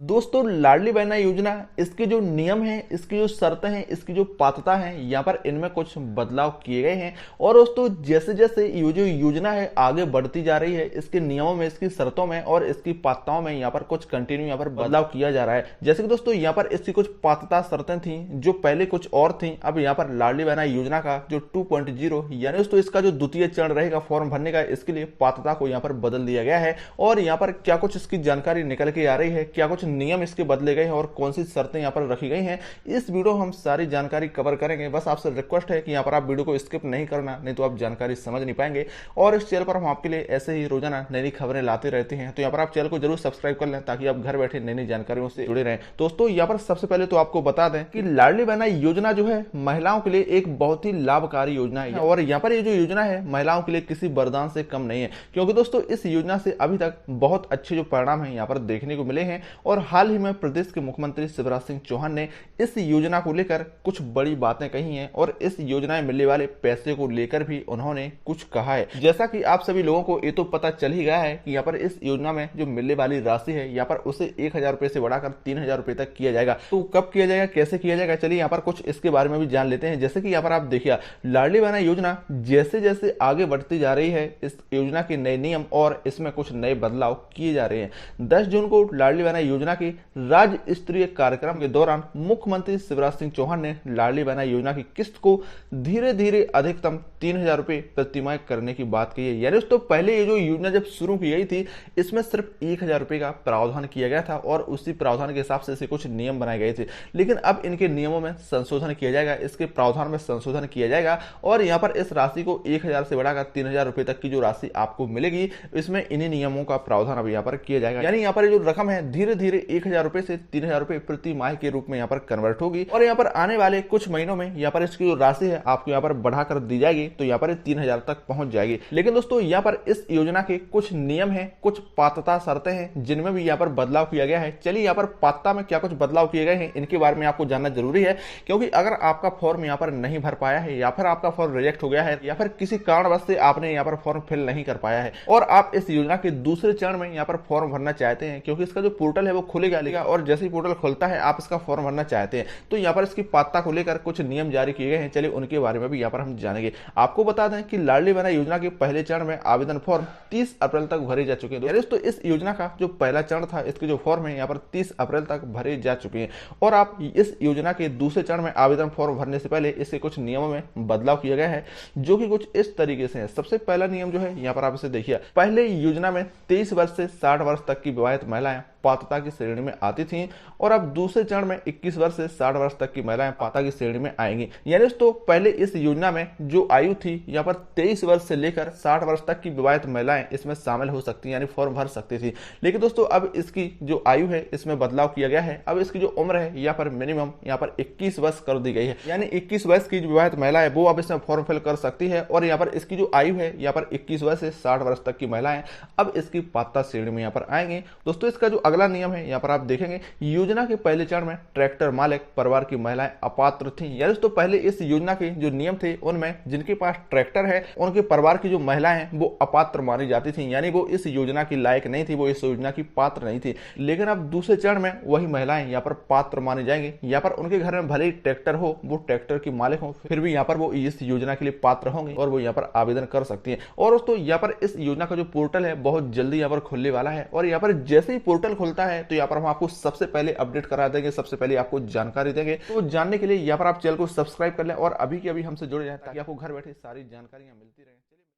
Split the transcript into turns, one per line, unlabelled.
दोस्तों लाडली बहना योजना, इसके जो नियम हैं, इसकी जो शर्तें हैं, इसकी जो पात्रता है, यहाँ पर इनमें कुछ बदलाव किए गए हैं। और दोस्तों जैसे जैसे ये जो योजना है आगे बढ़ती जा रही है, इसके नियमों में, इसकी शर्तों में और इसकी पात्रताओं में यहाँ पर कुछ कंटिन्यू यहाँ पर बदलाव किया जा रहा है। जैसे कि दोस्तों यहाँ पर इसकी कुछ पात्रता शर्तें थी जो पहले कुछ और थी, अब यहाँ पर लाडली बहना योजना का जो 2.0 यानी दोस्तों इसका जो द्वितीय चरण रहेगा फॉर्म भरने का, इसके लिए पात्रता को यहाँ पर बदल दिया गया है। और यहाँ पर क्या कुछ इसकी जानकारी निकल के आ रही है, क्या कुछ नियम इसके बदले गए हैं और कौन सी शर्तें यहाँ पर रखी गई हैं, इस वीडियो हम सारी जानकारी कवर करेंगे। बस आपसे रिक्वेस्ट है कि यहाँ पर आप वीडियो को स्किप नहीं करना, नहीं तो आप जानकारी समझ नहीं पाएंगे। और इस चैनल पर हम आपके लिए ऐसे ही रोजाना नई नई खबरें लाते रहते हैं, तो यहाँ पर आप चैनल को जरूर सब्सक्राइब कर लें ताकि आप घर बैठे नई नई जानकारियों से जुड़े रहें। दोस्तों यहाँ पर सबसे पहले तो आपको बता दें कि लाडली बहना योजना जो है महिलाओं के लिए एक बहुत ही लाभकारी योजना है। और यहाँ पर ये जो योजना है महिलाओं के लिए किसी वरदान से कम नहीं है, क्योंकि दोस्तों इस योजना से अभी तक बहुत अच्छे जो परिणाम है यहाँ पर देखने को मिले हैं। और हाल ही में प्रदेश के मुख्यमंत्री शिवराज सिंह चौहान ने इस योजना को लेकर कुछ बड़ी बातें कही हैं और इस योजना में मिलने वाले पैसे को लेकर भी उन्होंने कुछ कहा है। जैसा कि आप सभी लोगों को ये तो पता चल ही गया है कि यहाँ पर इस योजना में जो मिलने वाली राशि है यहाँ पर उसे 1,000 रुपए से बढ़ाकर 3,000 रुपए तक किया जाएगा। तो कब किया जाएगा, कैसे किया जाएगा, चलिए यहाँ पर कुछ इसके बारे में भी जान लेते हैं। जैसे कि यहाँ पर आप देखिए लाडली बहना योजना जैसे जैसे आगे बढ़ती जा रही है, इस योजना के नए नियम और इसमें कुछ नए बदलाव किए जा रहे हैं। 10 जून को लाडली बहना योजना की राज्य स्तरीय कार्यक्रम के दौरान मुख्यमंत्री शिवराज सिंह चौहान ने लाडली बहना योजना की किस्त को धीरे धीरे अधिकतम 3,000 रुपए प्रतिमाह करने की बात कही है। यानी दोस्तों पहले ये जो योजना जब शुरू की गई थी, इसमें सिर्फ 1,000 रुपए का प्रावधान किया गया था और उसी प्रावधान के हिसाब से इसे कुछ नियम बनाए गए थे। लेकिन अब इनके नियमों में संशोधन किया जाएगा, इसके प्रावधान में संशोधन किया जाएगा और यहाँ पर इस राशि को 1,000 से बढ़ाकर 3,000 रुपए तक की जो राशि आपको मिलेगी, इसमें इन्हीं नियमों का प्रावधान अब यहाँ पर किया जाएगा। यानी यहाँ पर जो रकम है धीरे धीरे 1,000 रुपए से 3,000 रुपए प्रति माह के रूप में यहाँ पर कन्वर्ट होगी। और यहाँ पर आने वाले कुछ महीनों में यहाँ पर इसकी जो राशि है आपको यहाँ पर बढ़ाकर दी जाएगी, तो यहाँ पर 3,000 तक पहुंच जाएगी। लेकिन दोस्तों यहाँ पर इस योजना के कुछ नियम हैं, कुछ पात्रता शर्तें हैं जिनमें भी यहाँ पर बदलाव किया गया है। चलिए यहाँ पर पात्रता में क्या कुछ बदलाव किए गए हैं इनके बारे में आपको जानना जरूरी है, क्योंकि अगर आपका फॉर्म यहाँ पर नहीं भर पाया है या फिर आपका फॉर्म रिजेक्ट हो गया है या फिर किसी कारणवश से आपने यहाँ पर फॉर्म फिल नहीं कर पाया है और आप इस योजना के दूसरे चरण में यहाँ पर फॉर्म भरना चाहते हैं, क्योंकि इसका जो पोर्टल है वो खुलेगा और जैसे ही पोर्टल खुलता है आप इसका फॉर्म भरना चाहते हैं, तो यहाँ पर इसकी पात्रता को लेकर कुछ नियम जारी किए गए हैं। चलिए उनके बारे में भी यहाँ पर हम जानेंगे। आपको बता दें कि लाडली बहना योजना के पहले चरण में आवेदन फॉर्म 30 अप्रैल तक भरे जा चुके हैं। तो इस योजना का जो पहला चरण था, इसके जो फॉर्म है यहाँ पर 30 अप्रैल तक भरे जा चुके हैं। और आप इस योजना के दूसरे चरण में आवेदन फॉर्म भरने से पहले इसके कुछ नियमों में बदलाव किया गया है, जो कि कुछ इस तरीके से है। सबसे पहला नियम जो है यहाँ पर आप इसे देखिए, पहले योजना में 23 वर्ष से 60 वर्ष तक की विवाहित महिलाएं पात्रता की श्रेणी में आती थीं और अब दूसरे चरण में 21 वर्ष से 60 वर्ष तक की महिलाएं पात्रता की श्रेणी में आएंगी। यानी दोस्तों पहले इस योजना में जो आयु थी यहाँ पर 23 वर्ष से लेकर 60 वर्ष तक की विवाहित महिलाएं इसमें शामिल हो सकती हैं, यानी फॉर्म भर सकती थी। लेकिन दोस्तों अब इसकी जो आयु है इसमें बदलाव किया गया है। अब इसकी जो उम्र है यहाँ पर मिनिमम यहाँ पर 21 वर्ष कर दी गई है, यानी 21 वर्ष की जो विवाहित महिला है वो अब इसमें फॉर्म फिल कर सकती है। और यहाँ पर इसकी जो आयु है यहाँ पर 21 वर्ष से 60 वर्ष तक की महिलाएं अब इसकी पात्रता श्रेणी में यहाँ पर आएंगे। दोस्तों इसका जो अगला नियम है यहाँ पर आप देखेंगे, योजना के पहले चरण में ट्रैक्टर मालिक परिवार की महिलाएं अपात्र थीं। यानी दोस्तों पहले इस योजना के जो नियम थे उनमें जिनके पास ट्रैक्टर है उनके परिवार की जो महिलाएं हैं वो अपात्र मानी जाती थी, यानी वो इस योजना की लायक नहीं थी, वो इस योजना की पात्र नहीं थी। लेकिन अब दूसरे चरण में वही महिलाएं यहाँ पर पात्र मानी जाएंगी। यहाँ पर उनके घर में भले ही ट्रैक्टर हो, वो ट्रैक्टर की मालिक हो, फिर भी यहाँ पर वो इस योजना के लिए पात्र होंगे और वो यहाँ पर आवेदन कर सकती है। और दोस्तों यहाँ पर इस योजना का जो पोर्टल है बहुत जल्दी यहाँ पर खुलने वाला है और यहाँ पर जैसे ही पोर्टल खुलता है तो यहाँ पर हम आपको सबसे पहले अपडेट करा देंगे, सबसे पहले आपको जानकारी देंगे। तो जानने के लिए यहाँ पर आप चैनल को सब्सक्राइब कर लें और अभी के अभी हमसे जुड़ जाएं ताकि आपको घर बैठे सारी जानकारियां मिलती रहे।